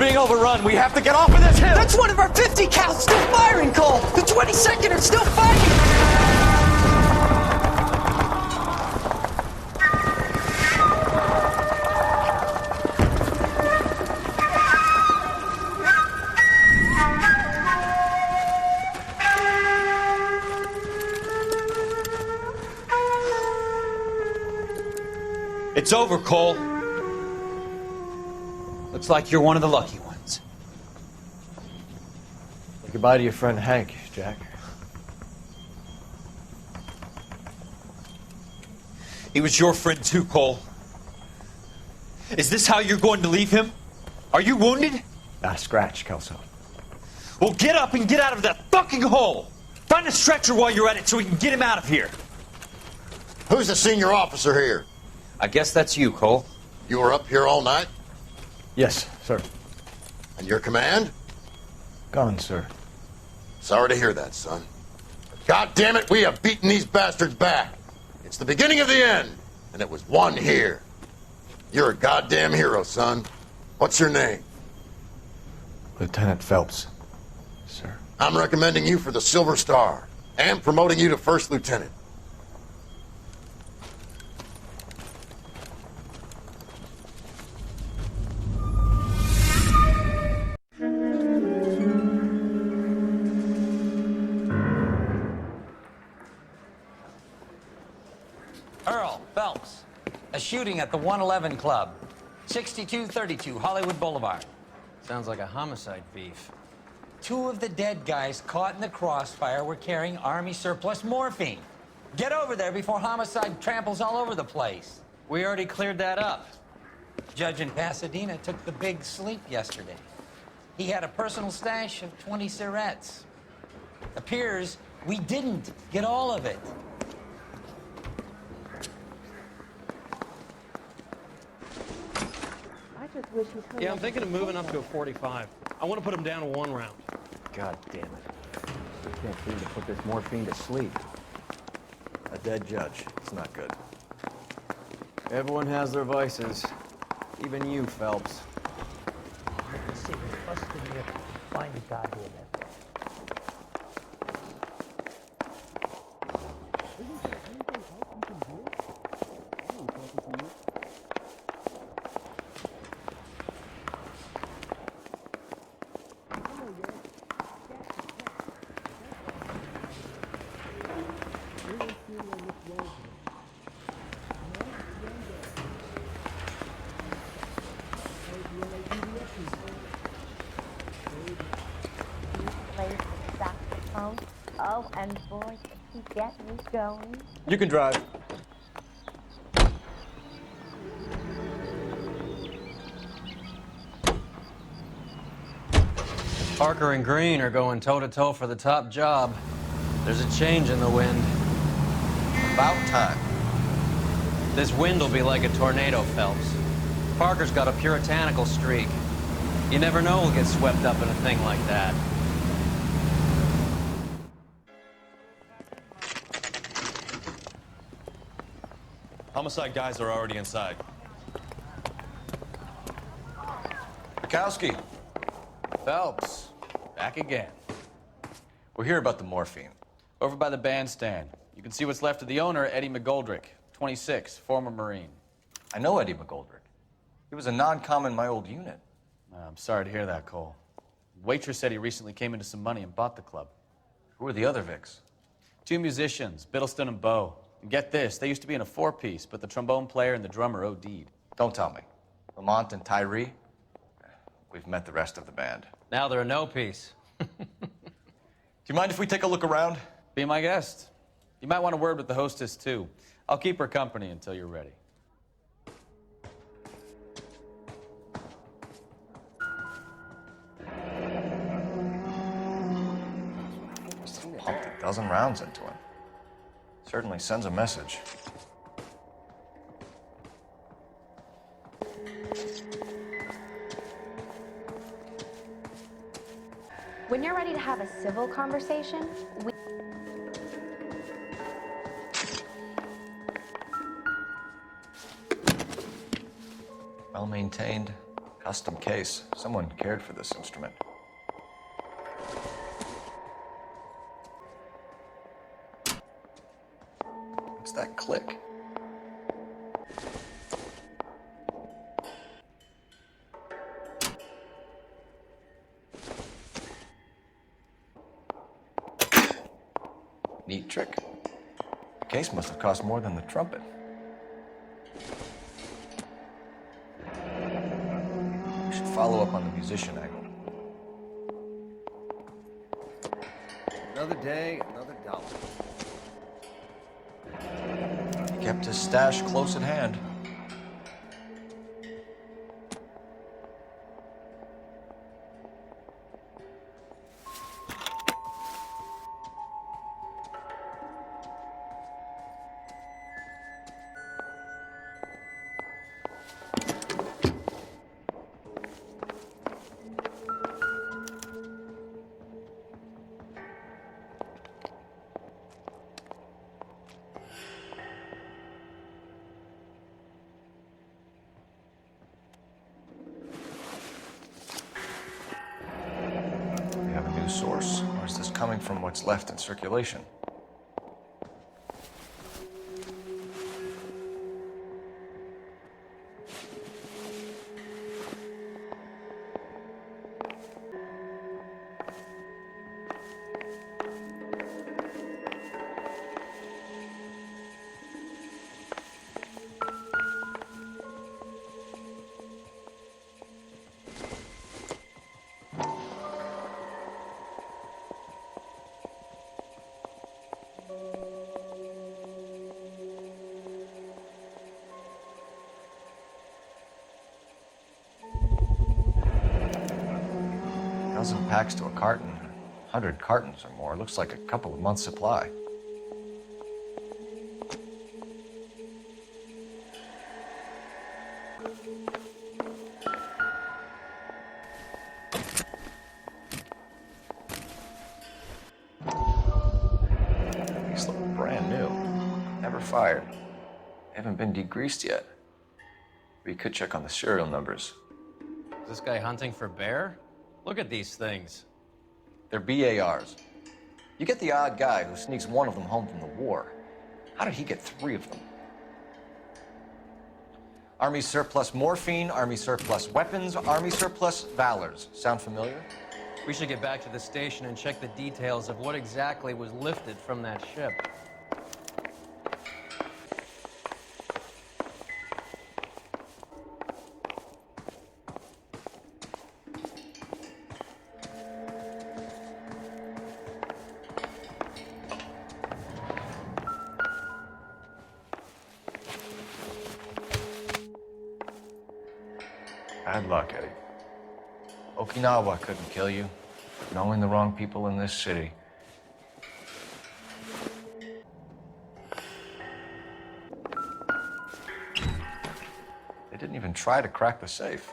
being overrun. We have to get off of this hill. That's one of our 50 cals still firing, Cole. The 22nd are still fighting. It's over, Cole. Looks like you're one of the lucky ones. Say goodbye to your friend Hank, Jack. He was your friend too, Cole. Is this how you're going to leave him? Are you wounded? Not a scratch, Kelso. Well, get up and get out of that fucking hole! Find a stretcher while you're at it so we can get him out of here. Who's the senior officer here? I guess that's you, Cole. You were up here all night? Yes, sir. And your command? Gone, sir. Sorry to hear that, son. But God damn it, we have beaten these bastards back. It's the beginning of the end, and it was won here. You're a goddamn hero, son. What's your name? Lieutenant Phelps, sir. I'm recommending you for the Silver Star and promoting you to First Lieutenant. Phelps, a shooting at the 111 Club, 6232 Hollywood Boulevard. Sounds like a homicide beef. 2 of the dead guys caught in the crossfire were carrying Army surplus morphine. Get over there before homicide tramples all over the place. We already cleared that up. Judge in Pasadena took the big sleep yesterday. He had a personal stash of 20 cigarettes. Appears we didn't get all of it. Yeah, I'm thinking of moving up to a 45. I want to put him down to 1 round. God damn it. We can't seem to put this morphine to sleep. A dead judge. It's not good. Everyone has their vices. Even you, Phelps. Let's see, busted here. Find the guy here. Oh, and boy, he get me going. You can drive. Parker and Green are going toe-to-toe for the top job. There's a change in the wind. About time. This wind will be like a tornado, Phelps. Parker's got a puritanical streak. You never know who'll get swept up in a thing like that. Homicide guys are already inside. Bukowski, Phelps, back again. we're here about the morphine. Over by the bandstand. You can see what's left of the owner, Eddie McGoldrick, 26, former Marine. I know Eddie McGoldrick. He was a non-com in my old unit. I'm sorry to hear that, Cole. Waitress said he recently came into some money and bought the club. Who are the other Vics? 2 musicians, Bittleston and Bowe. And get this, they used to be in a 4-piece, but the trombone player and the drummer OD'd. Don't tell me. Lamont and Tyree? We've met the rest of the band. Now they're a no-piece. Do you mind if we take a look around? Be my guest. You might want a word with the hostess, too. I'll keep her company until you're ready. Pumped a dozen rounds into him. Certainly sends a message. When you're ready to have a civil conversation, Well-maintained, custom case. Someone cared for this instrument. What's that click? Neat trick. The case must have cost more than the trumpet. We should follow up on the musician angle. Another day, another dollar. He kept his stash close at hand. Source, or is this coming from what's left in circulation? Dozen packs to a carton. 100 cartons or more. Looks like a couple of months' supply. These look brand new. Never fired. They haven't been degreased yet. We could check on the serial numbers. Is this guy hunting for bear? Look at these things. They're BARs. You get the odd guy who sneaks one of them home from the war. How did he get 3 of them? Army surplus morphine, Army surplus weapons, Army surplus Valors. Sound familiar? We should get back to the station and check the details of what exactly was lifted from that ship. Bad luck, Eddie. Okinawa couldn't kill you. Knowing the wrong people in this city. They didn't even try to crack the safe.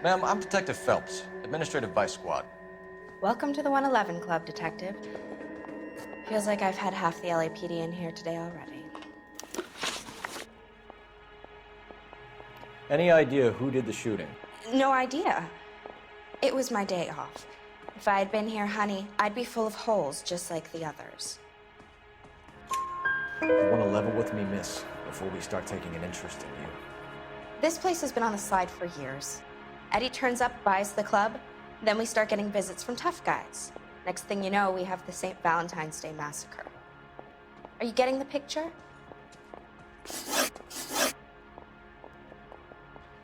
Ma'am, I'm Detective Phelps, Administrative Vice Squad. Welcome to the 111 Club, Detective. Feels like I've had half the LAPD in here today already. Any idea who did the shooting? No idea. It was my day off. If I had been here, honey, I'd be full of holes just like the others. You want to level with me, miss, before we start taking an interest in you. This place has been on the slide for years. Eddie turns up, buys the club, then we start getting visits from tough guys. Next thing you know, we have the St. Valentine's Day massacre. Are you getting the picture?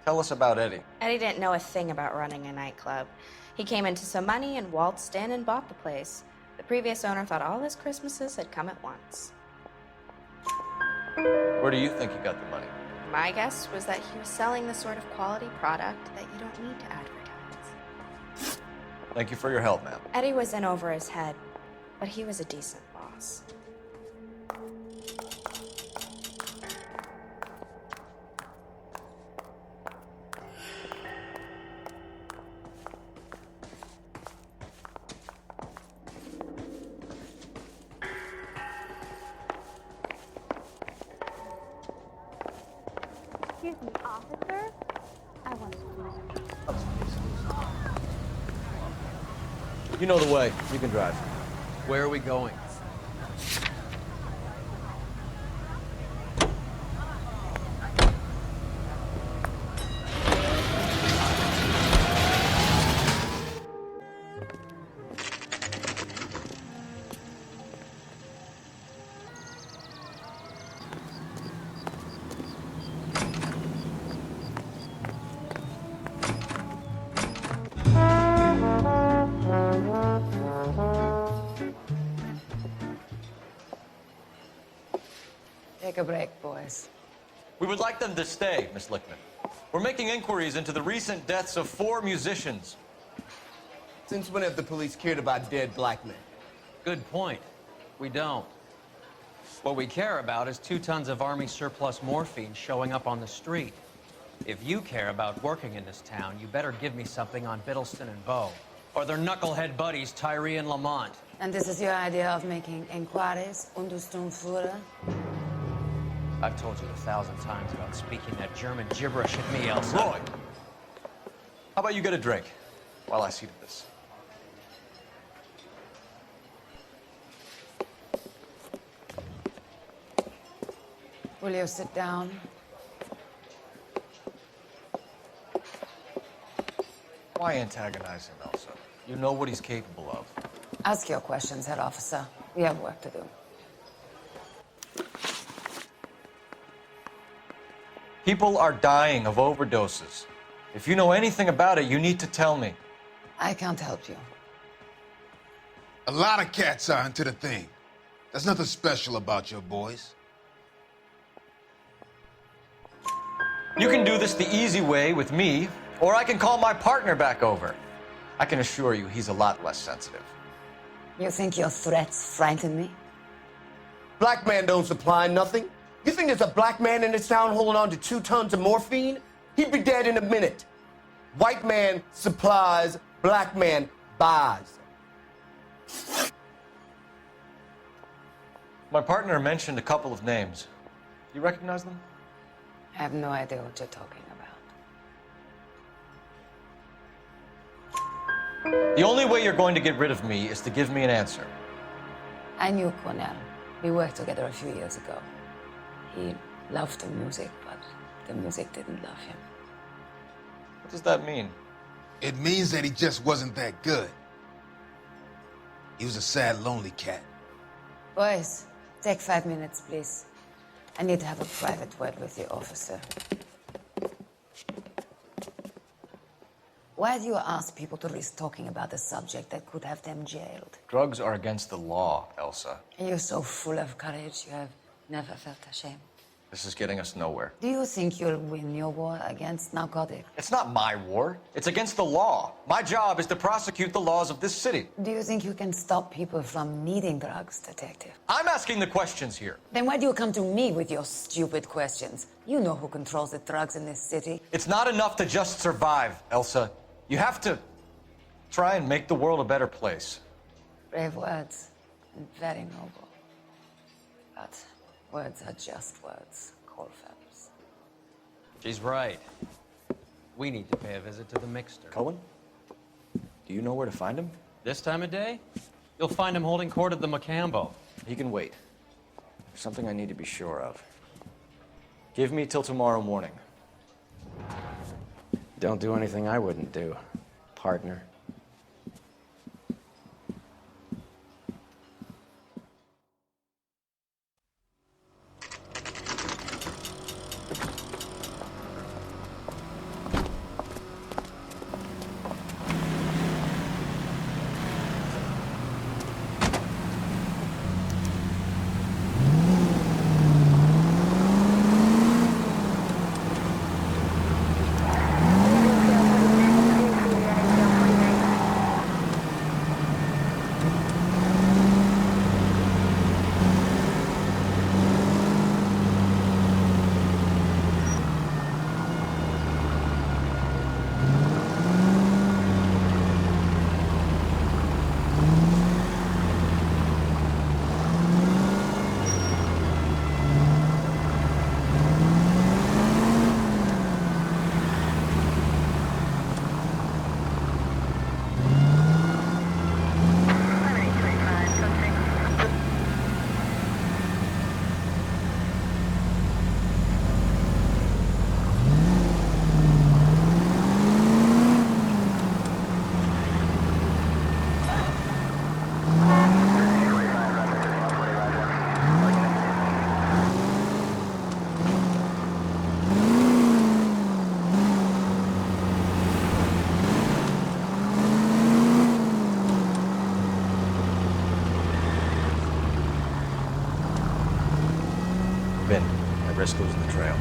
Tell us about Eddie. Eddie didn't know a thing about running a nightclub. He came into some money and waltzed in and bought the place. The previous owner thought all his Christmases had come at once. Where do you think he got the money? My guess was that he was selling the sort of quality product that you don't need to advertise. Thank you for your help, ma'am. Eddie was in over his head, but he was a decent boss. You know the way. You can drive. Where are we going? Take a break, boys. We would like them to stay, Miss Lichtmann. We're making inquiries into the recent deaths of 4 musicians. Since when have the police cared about dead black men? Good point. We don't. What we care about is 2 tons of Army surplus morphine showing up on the street. If you care about working in this town, you better give me something on Bittleston and Bowe, or their knucklehead buddies Tyree and Lamont. And this is your idea of making inquiries unter Sturmführer? I've told you 1,000 times about speaking that German gibberish at me, Elsa. Roy! How about you get a drink while I see to this? Will you sit down? Why antagonize him, Elsa? You know what he's capable of. Ask your questions, Herr Officer. We have work to do. People are dying of overdoses. If you know anything about it, you need to tell me. I can't help you. A lot of cats are into the thing. There's nothing special about your boys. You can do this the easy way with me, or I can call my partner back over. I can assure you he's a lot less sensitive. You think your threats frighten me? Black man don't supply nothing. You think there's a black man in this town holding on to 2 tons of morphine? He'd be dead in a minute. White man supplies, black man buys. My partner mentioned a couple of names. You recognize them? I have no idea what you're talking about. The only way you're going to get rid of me is to give me an answer. I knew Cornell. We worked together a few years ago. He loved the music, but the music didn't love him. What does that mean? It means that he just wasn't that good. He was a sad, lonely cat. Boys, take 5 minutes, please. I need to have a private word with the officer. Why do you ask people to risk talking about a subject that could have them jailed? Drugs are against the law, Elsa. You're so full of courage, you have never felt ashamed. This is getting us nowhere. Do you think you'll win your war against narcotics? It's not my war. It's against the law. My job is to prosecute the laws of this city. Do you think you can stop people from needing drugs, detective? I'm asking the questions here. Then why do you come to me with your stupid questions? You know who controls the drugs in this city. It's not enough to just survive, Elsa. You have to try and make the world a better place. Brave words, and very noble. But words are just words, Coalfellas. She's right. We need to pay a visit to the mixer. Cohen? Do you know where to find him? This time of day, you'll find him holding court at the Mocambo. He can wait. There's something I need to be sure of. Give me till tomorrow morning. Don't do anything I wouldn't do, partner. risk losing the trail.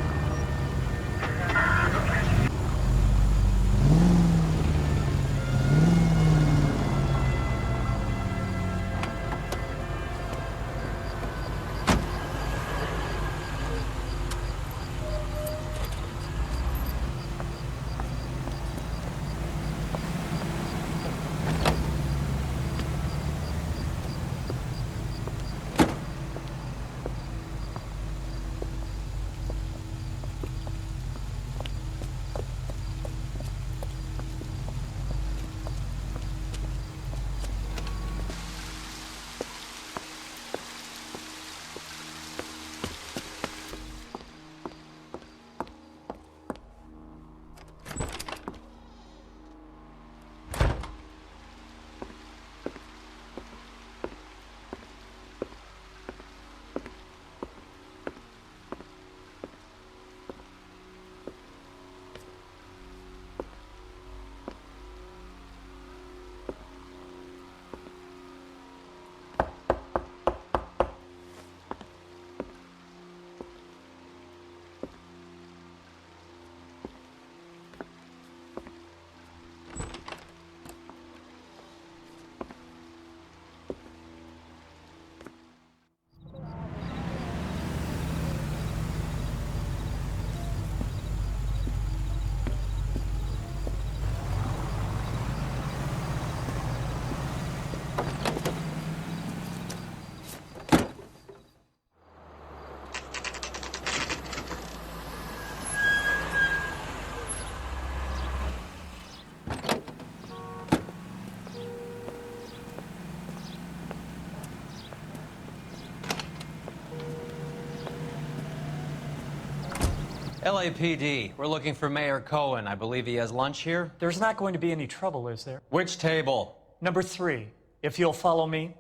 LAPD, we're looking for Mayor Cohen. I believe he has lunch here. There's not going to be any trouble, is there? Which table? Number 3, if you'll follow me.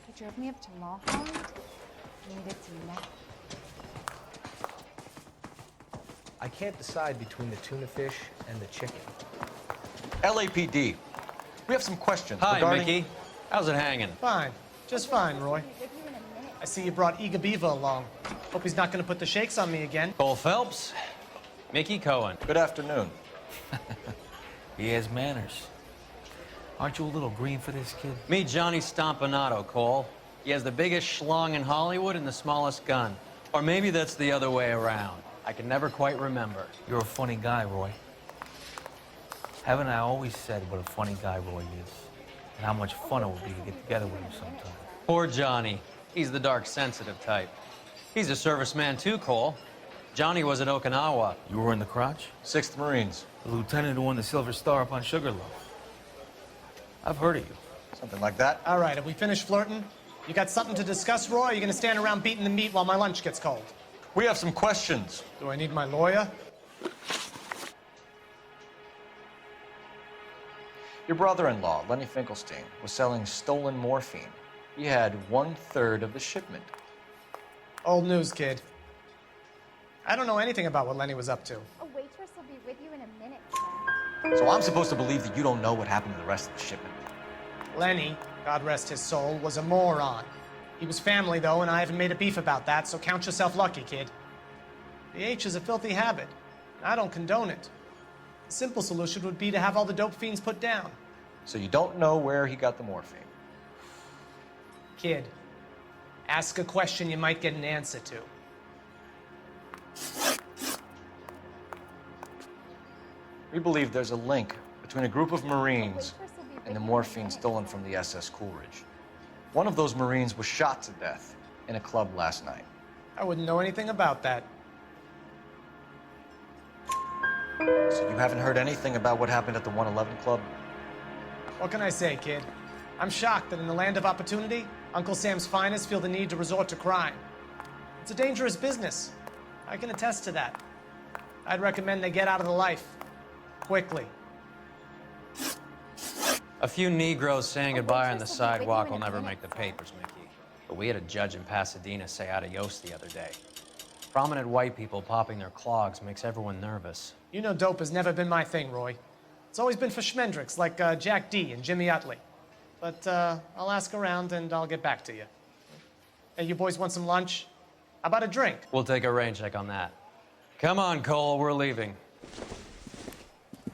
He drove me up to Mulholland. Needed to net. I can't decide between the tuna fish and the chicken. LAPD, we have some questions Hi, regarding... Mickey. How's it hanging? Fine. Just fine, Roy. I see you brought Iga Beaver along. Hope he's not going to put the shakes on me again. Cole Phelps, Mickey Cohen. Good afternoon. He has manners. Aren't you a little green for this kid? Meet Johnny Stompanato, Cole. He has the biggest schlong in Hollywood and the smallest gun. Or maybe that's the other way around. I can never quite remember. You're a funny guy, Roy. Haven't I always said what a funny guy Roy is? And how much fun it would be to get together with him sometime? Poor Johnny. He's the dark, sensitive type. He's a serviceman too, Cole. Johnny was at Okinawa. You were in the crotch? 6th Marines. The lieutenant who won the Silver Star up on Sugarloaf. I've heard of you. Something like that. All right, have we finished flirting? You got something to discuss, Roy, or are you going to stand around beating the meat while my lunch gets cold? We have some questions. Do I need my lawyer? Your brother-in-law, Lenny Finkelstein, was selling stolen morphine. He had 1/3 of the shipment. Old news, kid. I don't know anything about what Lenny was up to. A waitress will be with you in a minute, Ken. So I'm supposed to believe that you don't know what happened to the rest of the shipment. Lenny, God rest his soul, was a moron. He was family, though, and I haven't made a beef about that, so count yourself lucky, kid. The H is a filthy habit, and I don't condone it. The simple solution would be to have all the dope fiends put down. So you don't know where he got the morphine? Kid, ask a question you might get an answer to. We believe there's a link between a group of Marines and the morphine stolen from the SS Coolidge. One of those Marines was shot to death in a club last night. I wouldn't know anything about that. So you haven't heard anything about what happened at the 111 Club? What can I say, kid? I'm shocked that in the land of opportunity, Uncle Sam's finest feel the need to resort to crime. It's a dangerous business. I can attest to that. I'd recommend they get out of the life. Quickly. A few Negroes saying goodbye on the sidewalk will never make the papers, Mickey. But we had a judge in Pasadena say adios the other day. Prominent white people popping their clogs makes everyone nervous. You know dope has never been my thing, Roy. It's always been for schmendricks like Jack D. and Jimmy Utley. But I'll ask around and I'll get back to you. Hey, you boys want some lunch? How about a drink? We'll take a rain check on that. Come on, Cole, we're leaving.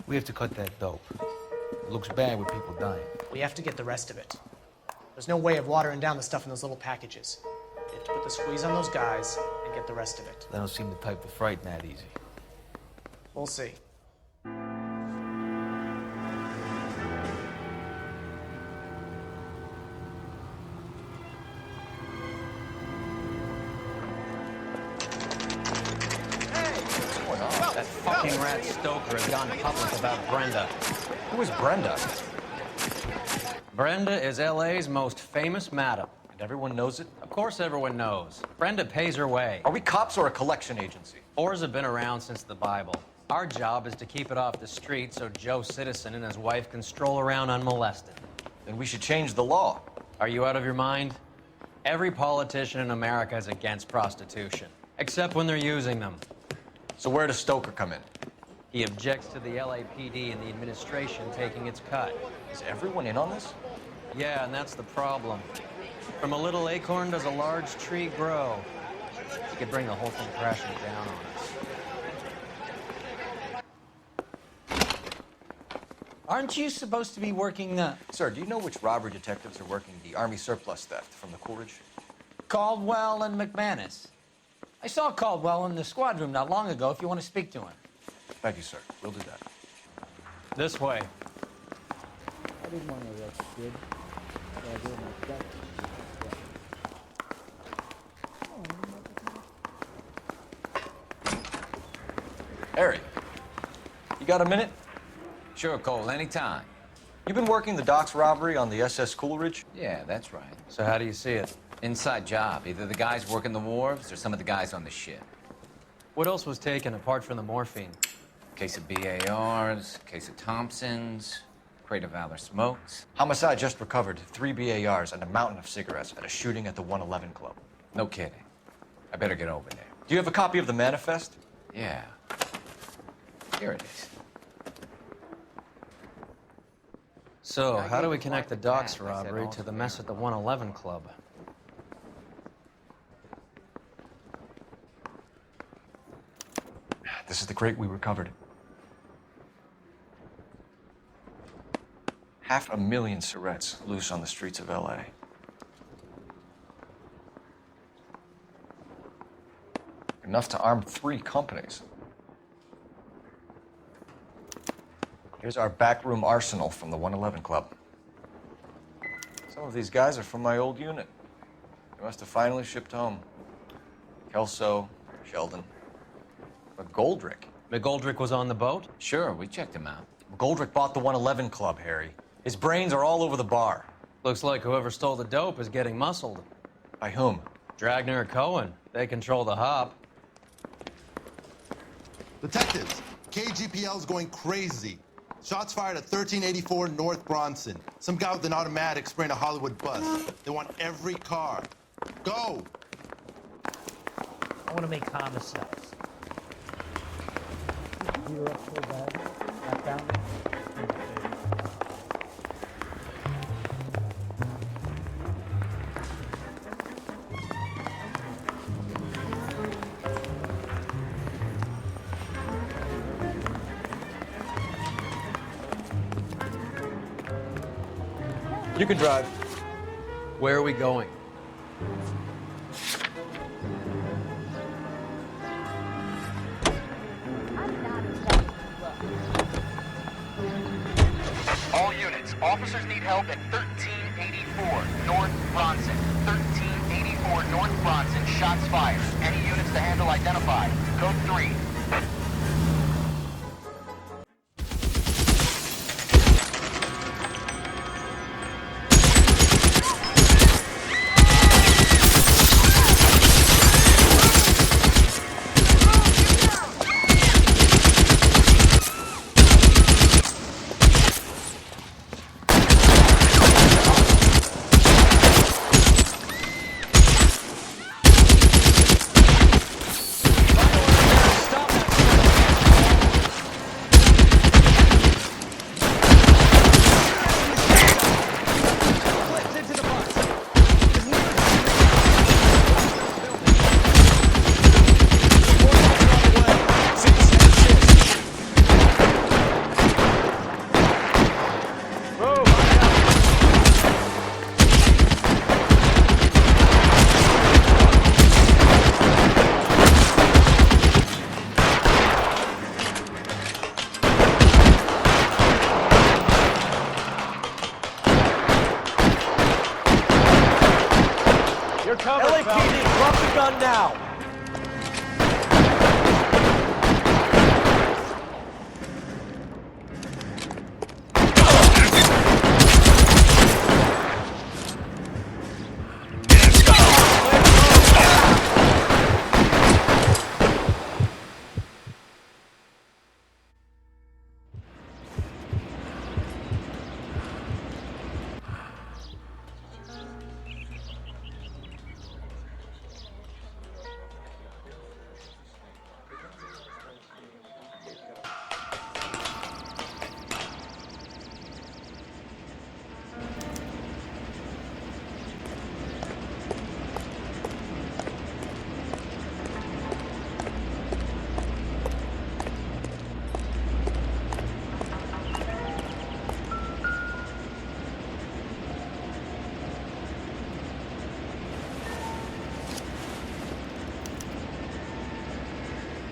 We have to cut that dope. It looks bad with people dying. We have to get the rest of it. There's no way of watering down the stuff in those little packages. We have to put the squeeze on those guys and get the rest of it. They don't seem the type to frighten that easy. We'll see. That fucking rat Stoker has gone public about Brenda. Who is Brenda? Brenda is LA's most famous madam. And everyone knows it? Of course everyone knows. Brenda pays her way. Are we cops or a collection agency? Whores have been around since the Bible. Our job is to keep it off the street so Joe Citizen and his wife can stroll around unmolested. Then we should change the law. Are you out of your mind? Every politician in America is against prostitution, except when they're using them. So where does Stoker come in? He objects to the LAPD and the administration taking its cut. Is everyone in on this? Yeah, and that's the problem. From a little acorn does a large tree grow. You could bring the whole thing crashing down on us. Aren't you supposed to be working, Sir, do you know which robbery detectives are working the Army surplus theft from the Coolidge? Caldwell and McManus? I saw Caldwell in the squad room not long ago if you want to speak to him. Thank you, sir. We'll do that. This way. I didn't want to arrest kid. I did myself. Harry, you got a minute? Sure, Cole, anytime. You've been working the docks robbery on the SS Coolidge? Yeah, that's right. So how do you see it? Inside job. Either the guys working the wharves or some of the guys on the ship. What else was taken apart from the morphine? Case of BARs, case of Thompsons, crate of Valor smokes. Homicide just recovered 3 BARs and a mountain of cigarettes at a shooting at the 111 Club. No kidding. I better get over there. Do you have a copy of the manifest? Yeah. Here it is. So, how do we connect the docks robbery to the mess at the 111 Club? This is the crate we recovered. 500,000 cigarettes loose on the streets of LA. Enough to arm 3 companies. Here's our backroom arsenal from the 111 Club. Some of these guys are from my old unit. They must have finally shipped home. Kelso, Sheldon. McGoldrick. McGoldrick was on the boat? Sure, we checked him out. McGoldrick bought the 111 Club, Harry. His brains are all over the bar. Looks like whoever stole the dope is getting muscled. By whom? Dragner or Cohen. They control the hop. Detectives, KGPL's going crazy. Shots fired at 1384 North Bronson. Some guy with an automatic spraying a Hollywood bus. They want every car. Go! I want to make homicides. You're up so bad. Back down. You can drive. Where are we going? All units, officers need help at 1384 North Bronson. 1384 North Bronson, shots fired. Any units to handle identified. Code 3. Stop! done now!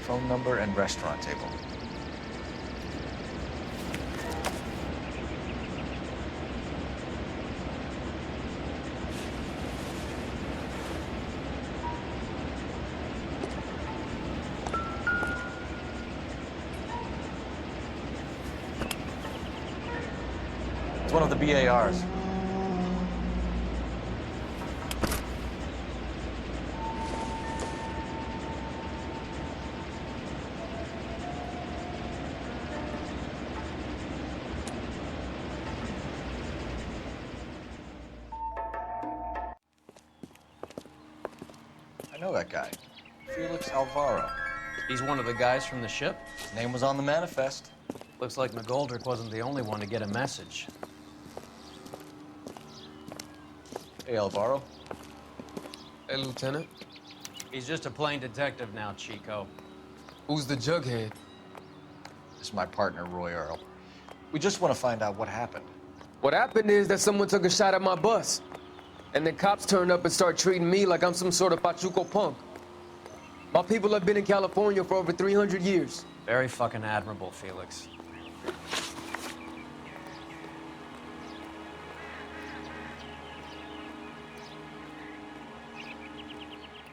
Phone number and restaurant table. It's one of the BARs. I know that guy. Felix Alvaro. He's one of the guys from the ship? His name was on the manifest. Looks like McGoldrick wasn't the only one to get a message. Hey, Alvaro. Hey, Lieutenant. He's just a plain detective now, Chico. Who's the jughead? This is my partner, Roy Earl. We just want to find out what happened. What happened is that someone took a shot at my bus. And then cops turned up and started treating me like I'm some sort of Pachuco punk. My people have been in California for over 300 years. Very fucking admirable, Felix.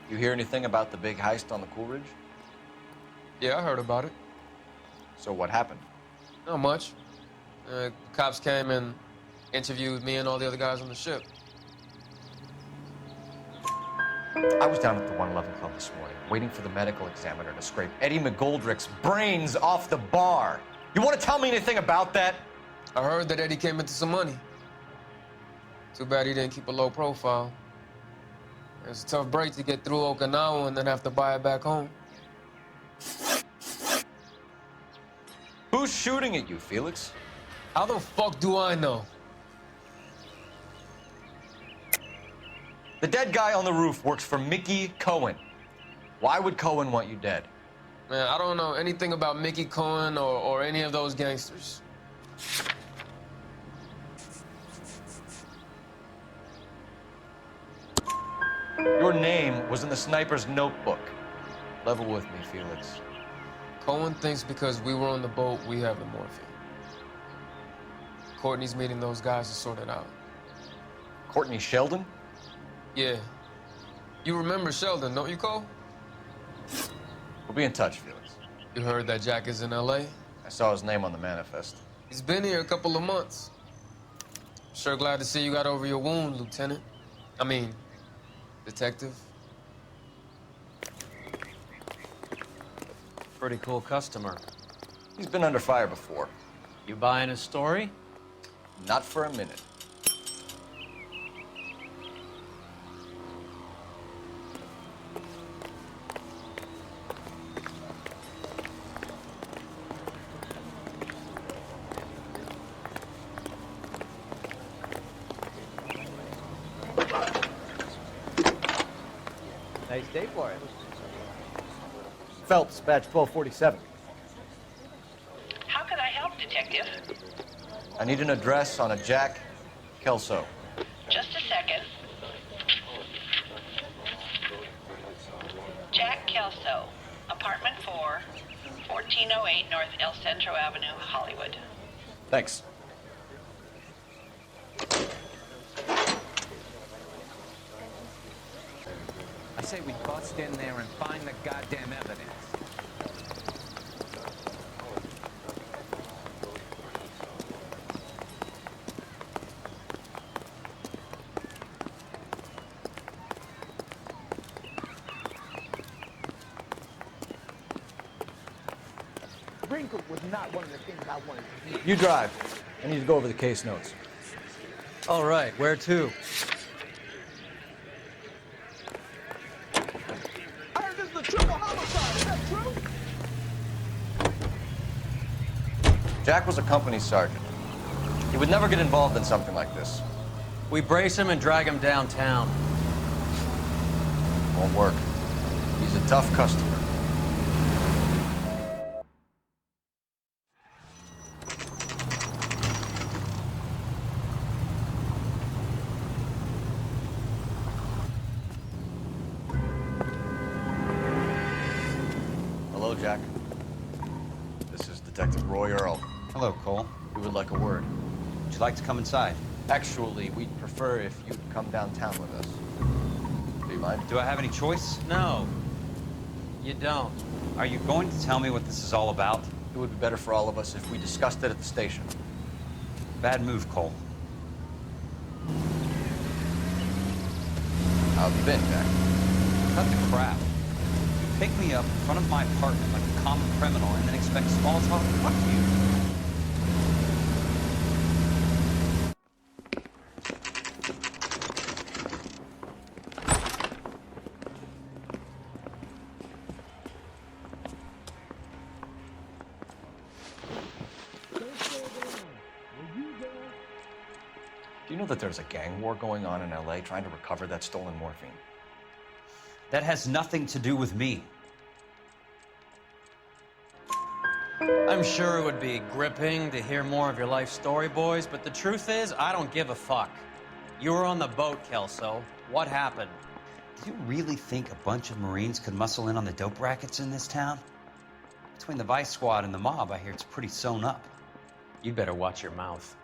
You hear anything about the big heist on the Coolidge? Yeah, I heard about it. So what happened? Not much. Cops came and interviewed me and all the other guys on the ship. I was down at the 111 Club this morning, waiting for the medical examiner to scrape Eddie McGoldrick's brains off the bar. You want to tell me anything about that? I heard that Eddie came into some money. Too bad he didn't keep a low profile. It's a tough break to get through Okinawa and then have to buy it back home. Who's shooting at you, Felix? How the fuck do I know? The dead guy on the roof works for Mickey Cohen. Why would Cohen want you dead? Man, I don't know anything about Mickey Cohen or any of those gangsters. Your name was in the sniper's notebook. Level with me, Felix. Cohen thinks because we were on the boat, we have the morphine. Courtney's meeting those guys to sort it out. Courtney Sheldon? Yeah. You remember Sheldon, don't you, Cole? We'll be in touch, Felix. You heard that Jack is in L.A.? I saw his name on the manifest. He's been here a couple of months. Sure glad to see you got over your wound, Lieutenant. I mean, Detective. Pretty cool customer. He's been under fire before. You buying his story? Not for a minute. Nice day for it. Phelps, badge 1247. How can I help, Detective? I need an address on a Jack Kelso. Just a second. Jack Kelso, apartment 4, 1408 North El Centro Avenue, Hollywood. Thanks. I say we bust in there and find the goddamn evidence. Wrinkle was not one of the things I wanted to do. You drive. I need to go over the case notes. All right, where to? I heard this is a triple homicide. Is that true? Jack was a company sergeant. He would never get involved in something like this. We brace him and drag him downtown. Won't work. He's a tough customer. Hello, Jack. This is Detective Roy Earl. Hello, Cole. We would like a word. Would you like to come inside? Actually, we'd prefer if you'd come downtown with us. Do you mind? Do I have any choice? No, you don't. Are you going to tell me what this is all about? It would be better for all of us if we discussed it at the station. Bad move, Cole. How have you been, Jack? Cut the crap. You pick me up in front of my apartment like a common criminal and then expect small talk? Fuck you. Do you know that there's a gang war going on in LA trying to recover that stolen morphine? That has nothing to do with me. I'm sure it would be gripping to hear more of your life story, boys, but the truth is, I don't give a fuck. You were on the boat, Kelso. What happened? Do you really think a bunch of Marines could muscle in on the dope rackets in this town? Between the Vice Squad and the mob, I hear it's pretty sewn up. You'd better watch your mouth.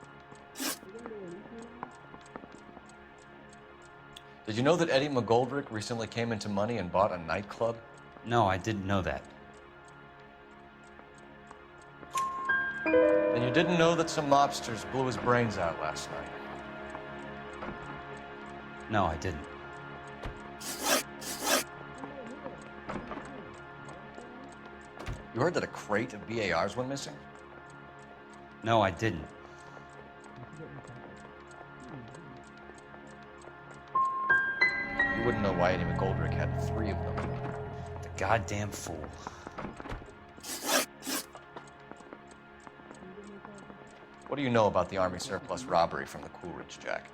Did you know that Eddie McGoldrick recently came into money and bought a nightclub? No, I didn't know that. And you didn't know that some mobsters blew his brains out last night? No, I didn't. You heard that a crate of BARs went missing? No, I didn't. You wouldn't know why Eddie McGoldrick had 3 of them. The goddamn fool. What do you know about the Army surplus robbery from the Coolidge, Jack?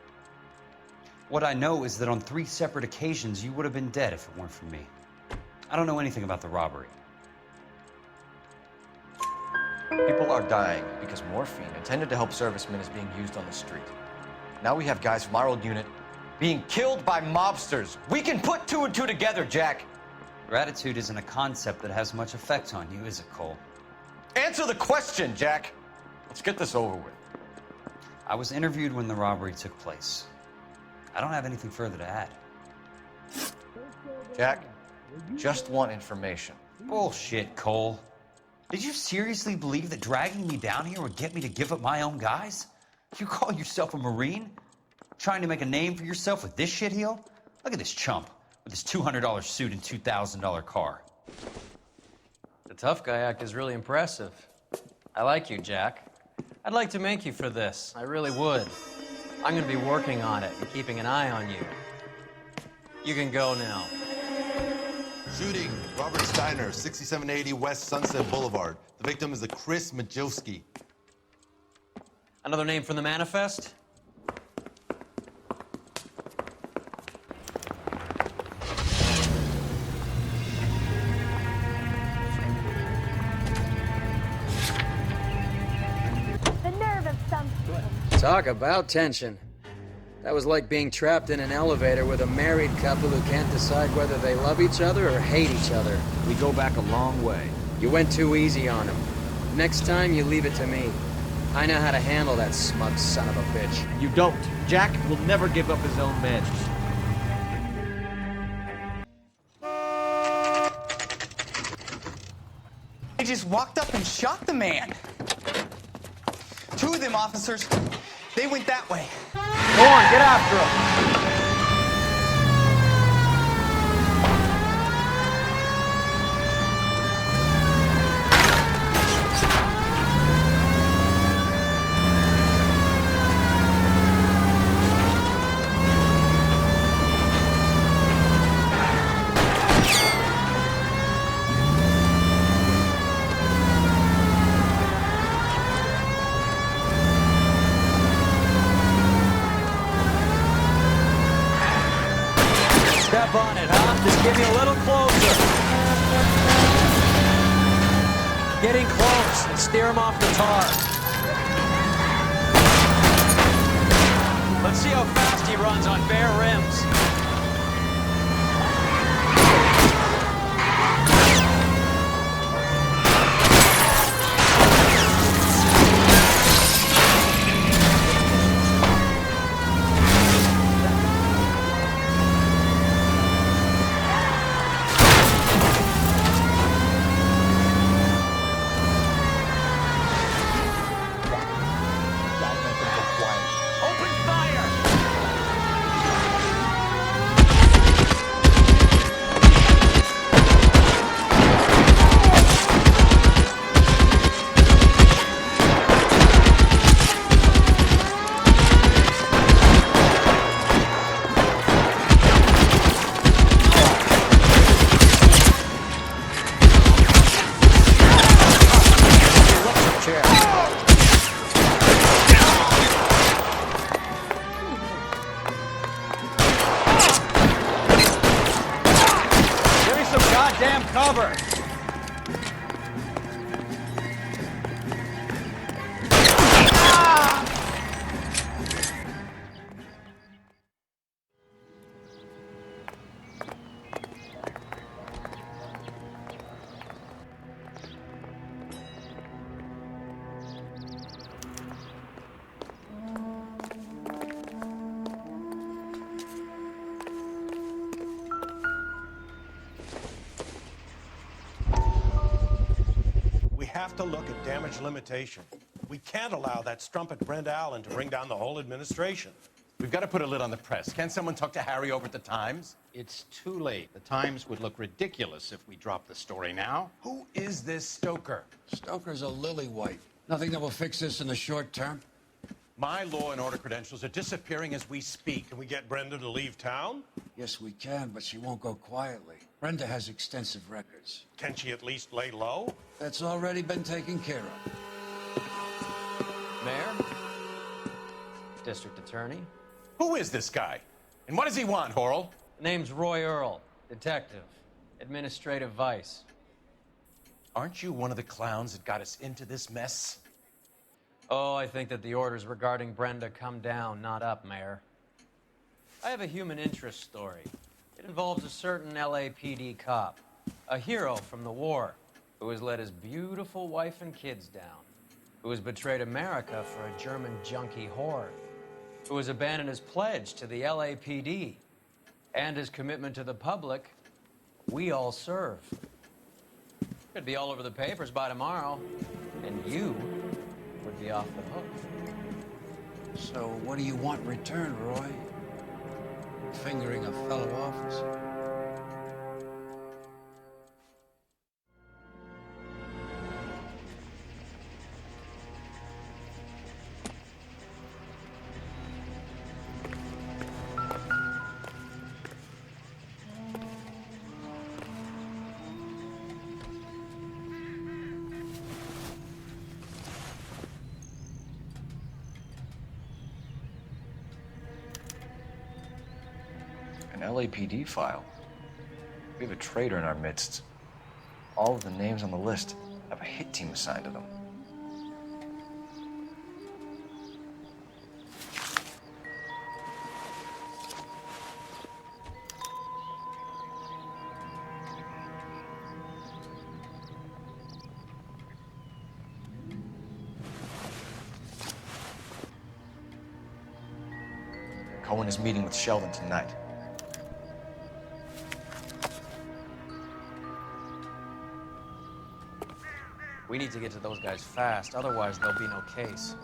What I know is that on 3 separate occasions, you would have been dead if it weren't for me. I don't know anything about the robbery. People are dying because morphine intended to help servicemen is being used on the street. Now we have guys from our old unit being killed by mobsters. We can put 2 and 2 together, Jack. Gratitude isn't a concept that has much effect on you, is it, Cole? Answer the question, Jack. Let's get this over with. I was interviewed when the robbery took place. I don't have anything further to add. Jack, just want information. Bullshit, Cole. Did you seriously believe that dragging me down here would get me to give up my own guys? You call yourself a Marine? Trying to make a name for yourself with this shitheel? Look at this chump with his $200 suit and $2,000 car. The tough guy act is really impressive. I like you, Jack. I'd like to make you for this. I really would. I'm gonna be working on it and keeping an eye on you. You can go now. Shooting, Robert Steiner, 6780 West Sunset Boulevard. The victim is a Chris Majowski. Another name from the manifest? The nerve of some people. Talk about tension. That was like being trapped in an elevator with a married couple who can't decide whether they love each other or hate each other. We go back a long way. You went too easy on him. Next time, you leave it to me. I know how to handle that smug son of a bitch. You don't. Jack will never give up his own men. just walked up and shot the man. Two of them officers, they went that way. Go on, get after him. Step on it, huh? Just get me a little closer. Getting close and steer him off the tar. Let's see how fast he runs on bare rims. Cover! Have to look at damage limitation. We can't allow that strumpet Brent Allen to bring down the whole administration. We've got to put a lid on the press. Can't someone talk to Harry over at the Times? It's too late. The Times would look ridiculous if we dropped the story now. Who is this Stoker? Stoker's a lily-white. Nothing that will fix this in the short term. My law and order credentials are disappearing as we speak. Can we get Brenda to leave town? Yes, we can, but she won't go quietly. Brenda has extensive records. Can she at least lay low? That's already been taken care of. Mayor? District Attorney? Who is this guy? And what does he want, Horrell? Name's Roy Earl, detective, administrative vice. Aren't you one of the clowns that got us into this mess? Oh, I think that the orders regarding Brenda come down, not up, Mayor. I have a human interest story. It involves a certain LAPD cop, a hero from the war, who has let his beautiful wife and kids down, who has betrayed America for a German junkie whore, who has abandoned his pledge to the LAPD and his commitment to the public. We all serve. Could be all over the papers by tomorrow, and you would be off the hook. So what do you want in return, Roy? Fingering a fellow officer. An LAPD file. We have a traitor in our midst. All of the names on the list have a hit team assigned to them. Cohen is meeting with Sheldon tonight. We need to get to those guys fast, otherwise there'll be no case.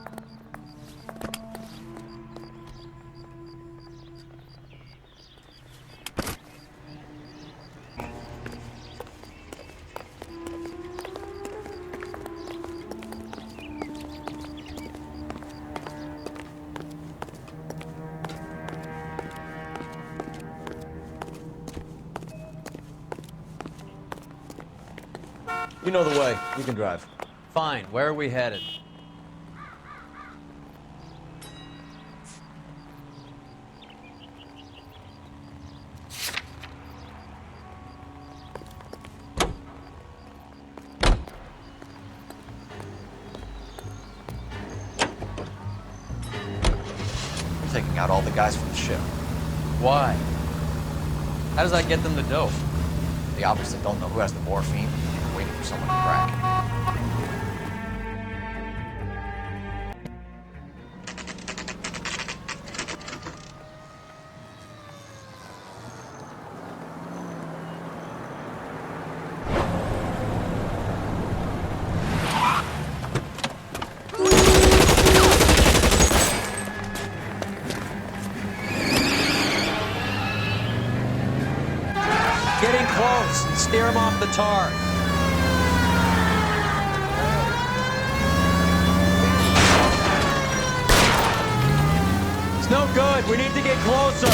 You know the way. You can drive. Fine, where are we headed? We're taking out all the guys from the ship. Why? How does that get them the dope? They obviously don't know who has the morphine. They're waiting for someone to crack it. Getting close and steer him off the tar. It's no good. We need to get closer.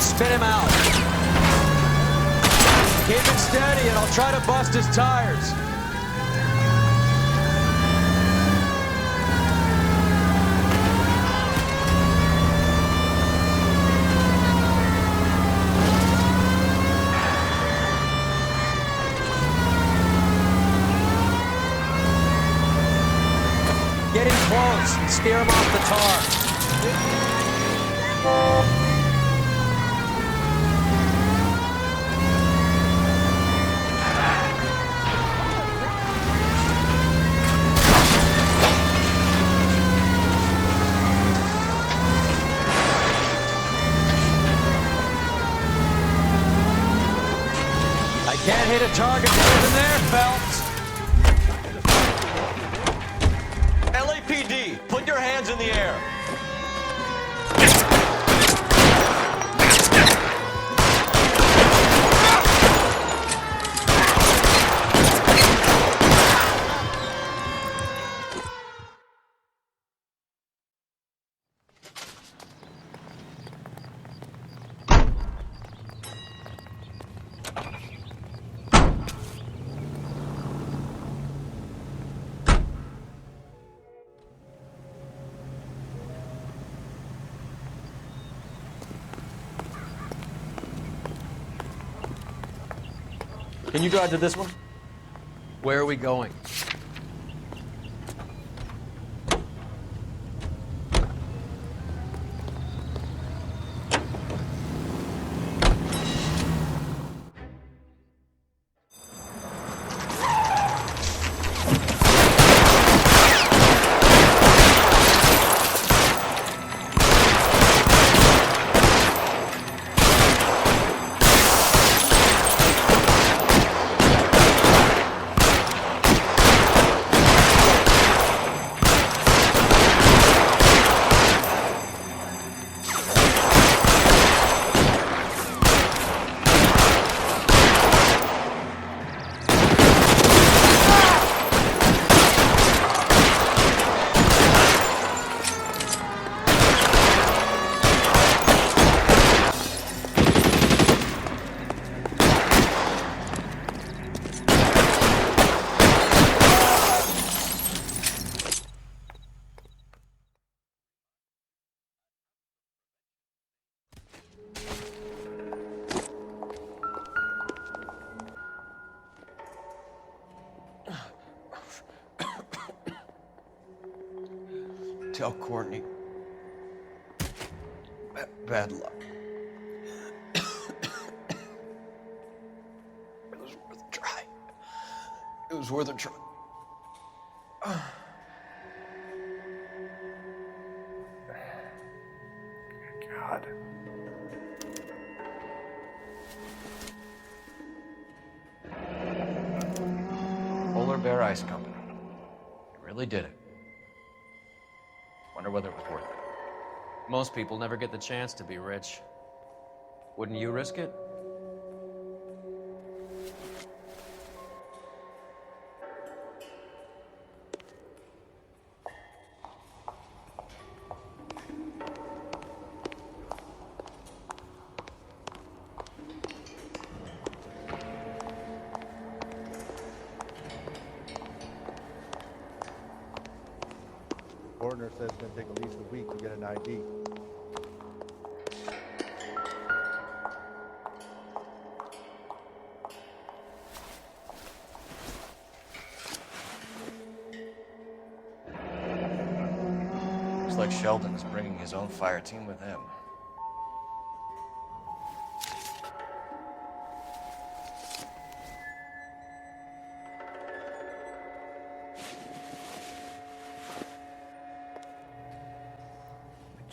Spit him out. Keep it steady and I'll try to bust his tires. Get in close and steer him off the tar. Can't hit a target better than there, Phelps. LAPD, put your hands in the air. Can you drive to this one? Where are we going? Tell Courtney. Bad luck. It was worth a try. It was worth a try. God. Polar Bear Ice Company. You really did it. Wonder whether it was worth it. Most people never get the chance to be rich. Wouldn't you risk it? Coroner says it's going to take at least a week to get an ID. Looks like Sheldon is bringing his own fire team with him.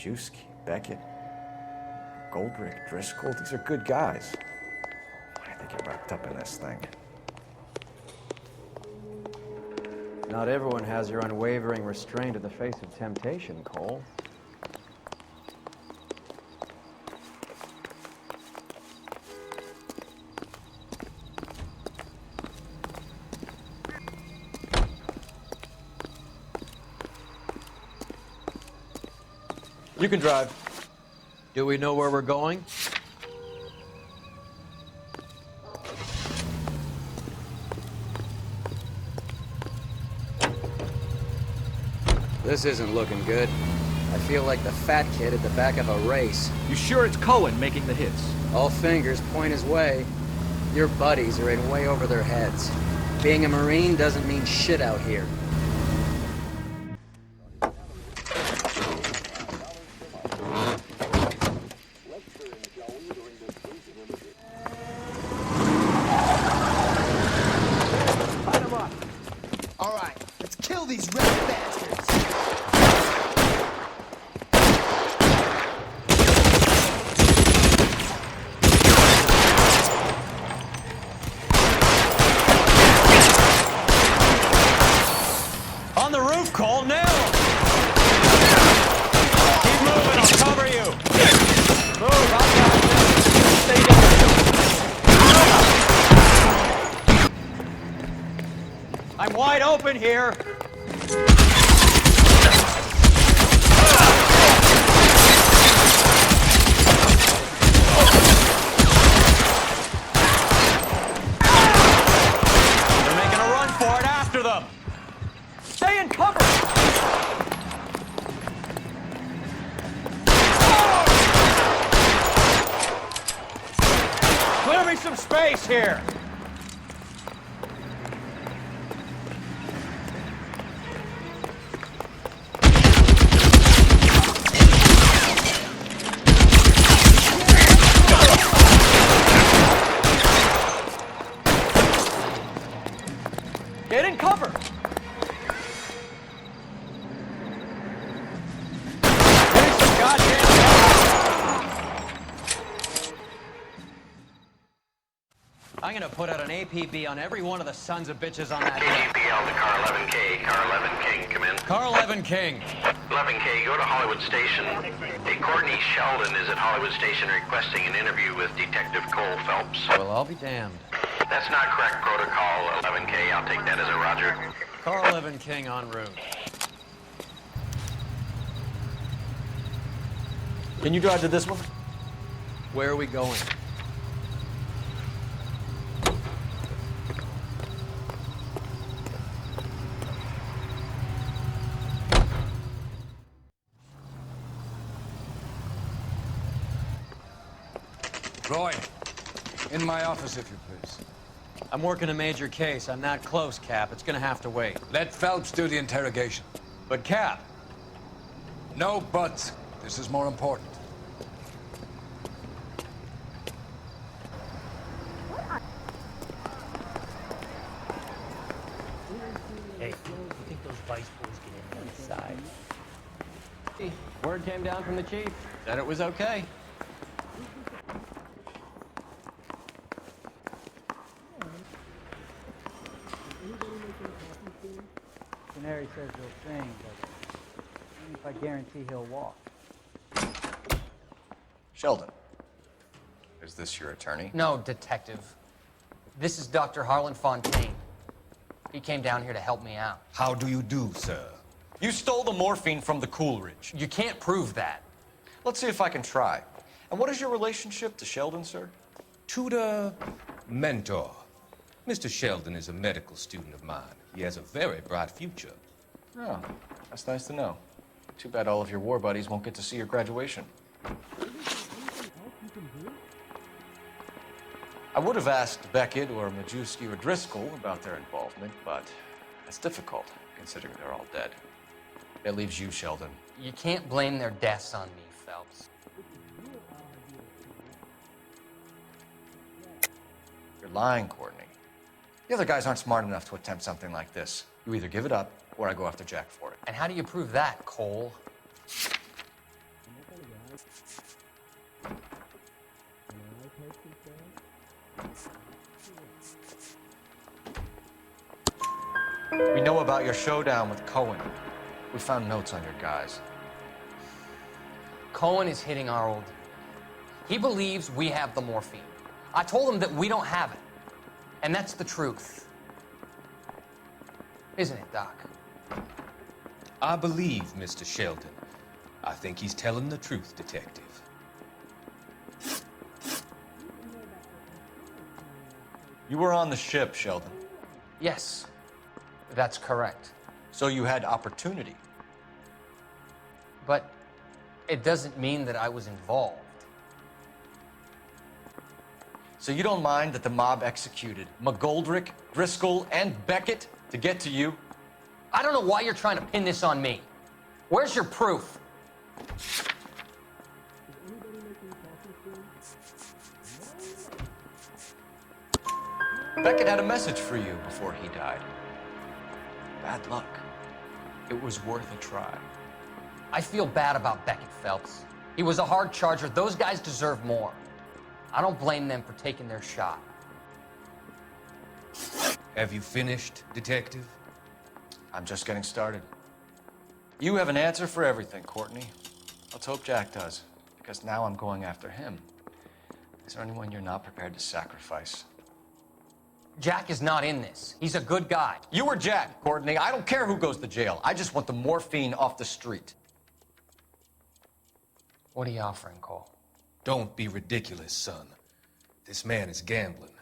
Majewski, Beckett, Goldrick, Driscoll, these are good guys. Why did they get wrapped up in this thing? Not everyone has your unwavering restraint in the face of temptation, Cole. You can drive. Do we know where we're going? This isn't looking good. I feel like the fat kid at the back of a race. You sure it's Cohen making the hits? All fingers point his way. Your buddies are in way over their heads. Being a Marine doesn't mean shit out here. I'm wide open here. They're making a run for it after them. Stay in cover. Clear me some space here. Get in cover! Finish the goddamn I'm gonna put out an APB on every one of the sons of bitches on that hill. APL to car 11K. Car 11 King, come in. Car 11 King. 11K, go to Hollywood Station. Hey, Courtney Sheldon is at Hollywood Station requesting an interview with Detective Cole Phelps. Well, I'll be damned. That's not correct protocol, 11K. I'll take that as a roger. Car 11 King en route. Can you drive to this one? Where are we going? Roy, in my office, if you please. I'm working a major case. I'm not close, Cap. It's gonna have to wait. Let Phelps do the interrogation. But, Cap. No buts. This is more important. Hey, you think those vice boys get in inside? Word came down from the chief. Said it was okay. Canary says he'll sing, but only if I guarantee he'll walk. Sheldon, is this your attorney? No, detective. This is Dr. Harlan Fontaine. He came down here to help me out. How do you do, sir? You stole the morphine from the Coolidge. You can't prove that. Let's see if I can try. And what is your relationship to Sheldon, sir? Tutor, mentor. Mr. Sheldon is a medical student of mine. He has a very bright future. Oh, that's nice to know. Too bad all of your war buddies won't get to see your graduation. I would have asked Beckett or Majewski or Driscoll about their involvement, but that's difficult, considering they're all dead. That leaves you, Sheldon. You can't blame their deaths on me, Phelps. You're lying, Courtney. The other guys aren't smart enough to attempt something like this. You either give it up, or I go after Jack for it. And how do you prove that, Cole? We know about your showdown with Cohen. We found notes on your guys. Cohen is hitting our old dude. He believes we have the morphine. I told him that we don't have it. And that's the truth. Isn't it, Doc? I believe Mr. Sheldon. I think he's telling the truth, Detective. You were on the ship, Sheldon. Yes, that's correct. So you had opportunity. But it doesn't mean that I was involved. So you don't mind that the mob executed McGoldrick, Driscoll, and Beckett to get to you? I don't know why you're trying to pin this on me. Where's your proof? Beckett had a message for you before he died. Bad luck. It was worth a try. I feel bad about Beckett, Phelps. He was a hard charger. Those guys deserve more. I don't blame them for taking their shot. Have you finished, Detective? I'm just getting started. You have an answer for everything, Courtney. Let's hope Jack does, because now I'm going after him. Is there anyone you're not prepared to sacrifice? Jack is not in this. He's a good guy. You or Jack, Courtney. I don't care who goes to jail. I just want the morphine off the street. What are you offering, Cole? Don't be ridiculous, son. This man is gambling.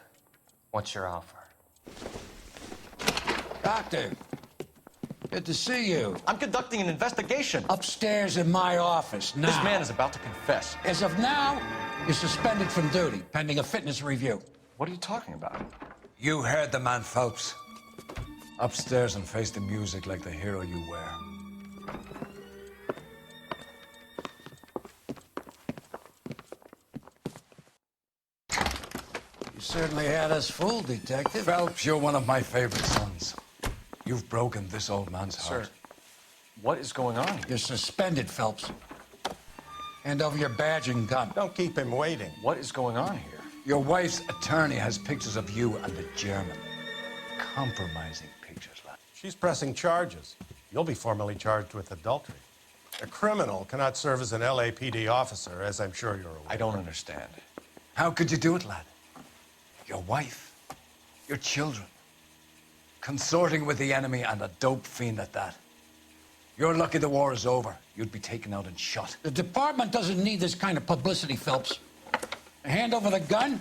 What's your offer? Doctor, good to see you. I'm conducting an investigation. Upstairs in my office now. This man is about to confess. As of now, you're suspended from duty, pending a fitness review. What are you talking about? You heard the man, Phelps. Upstairs and face the music like the hero you were. You certainly had us fooled, Detective. Phelps, you're one of my favorite sons. You've broken this old man's heart. Sir, what is going on here? You're suspended, Phelps. Hand over your badge and gun. Don't keep him waiting. What is going on here? Your wife's attorney has pictures of you and the German. Compromising pictures, lad. She's pressing charges. You'll be formally charged with adultery. A criminal cannot serve as an LAPD officer, as I'm sure you're aware. I don't understand. How could you do it, lad? Your wife, your children, consorting with the enemy and a dope fiend at that. You're lucky the war is over. You'd be taken out and shot. The department doesn't need this kind of publicity, Phelps. Hand over the gun,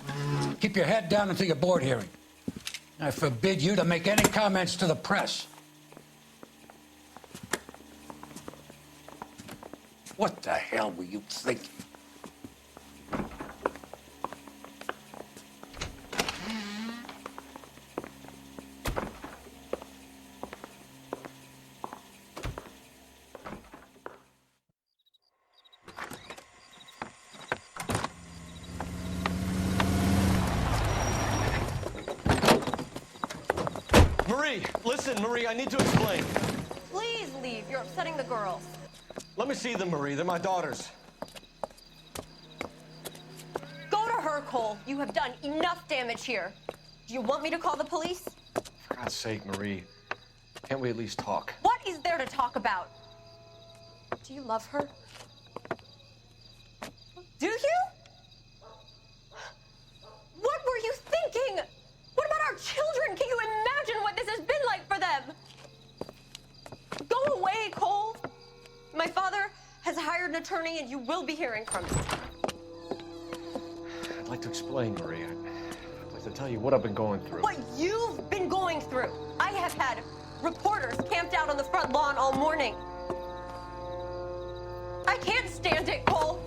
keep your head down until your board hearing. I forbid you to make any comments to the press. What the hell were you thinking? Marie, listen, Marie, I need to explain. Please leave. You're upsetting the girls. Let me see them, Marie. They're my daughters. Go to her, Cole. You have done enough damage here. Do you want me to call the police? For God's sake, Marie. Can't we at least talk? What is there to talk about? Do you love her? Do you? What were you thinking? What about our children? Can you imagine what this has been like for them? Go away, Cole. My father has hired an attorney and you will be hearing from him. I'd like to explain, Marie. I'd like to tell you what I've been going through. What you've been going through. I have had reporters camped out on the front lawn all morning. I can't stand it, Cole.